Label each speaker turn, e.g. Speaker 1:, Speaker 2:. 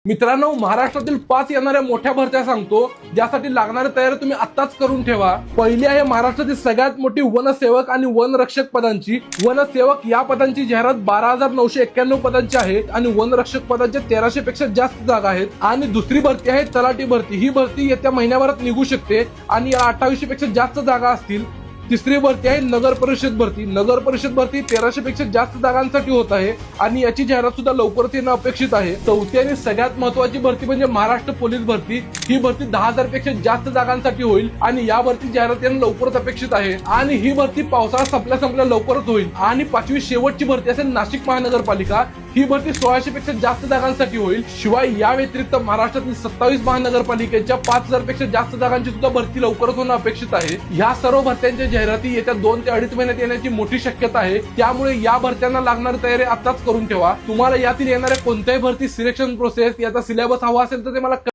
Speaker 1: मित्रांनो, महाराष्ट्रातील 5 येणाऱ्या मोठ्या भरत्या सांगतो, ज्यासाठी लागणारी तयारी तुम्ही आत्ताच करून ठेवा। पहिली आहे महाराष्ट्रातील सगळ्यात मोठी वनसेवक आणि वनरक्षक पदांची। वनसेवक या पदांची जाहिरात 12,991 पदांची आहे आणि वनरक्षक पदांच्या 1300 पेक्षा जास्त जागा आहेत। आणि दुसरी भरती आहे तलाठी भरती। ही भरती येत्या महिन्याभरात निघू शकते आणि या 2800 पेक्षा जास्त जागा असतील। तिसरी भरती आहे नगर परिषद भरती। नगर परिषद भरती 1300 पेक्षा जास्त जागांसाठी होत आहे आणि याची जाहिरात सुद्धा लवकरच येणं अपेक्षित आहे। चौथी आणि सगळ्यात महत्त्वाची भरती म्हणजे महाराष्ट्र पोलीस भरती। ही भरती 10,000 पेक्षा जास्त जागांसाठी होईल आणि या भरती जाहिरात येणं लवकरच अपेक्षित आहे आणि ही भरती पावसाळा संपल्या लवकरच होईल। आणि 5वी शेवटची भरती असेल नाशिक महानगरपालिका। ही भरती 1600 पेक्षा जास्त जागांसाठी होईल। शिवाय या व्यतिरिक्त महाराष्ट्रातील 27 महानगरपालिकेच्या 5000 पेक्षा जास्त जागांची सुद्धा भरती लवकरच होणं अपेक्षित आहे। या सर्व भरत्यांच्या जाहिराती येत्या 2 ते 2.5 महिन्यात येण्याची मोठी शक्यता आहे। त्यामुळे या भरत्यांना लागणारी तयारी आताच करून ठेवा। तुम्हाला यातील येणाऱ्या कोणत्याही भरती सिलेक्शन प्रोसेस याचा सिलेबस हवा असेल तर ते मला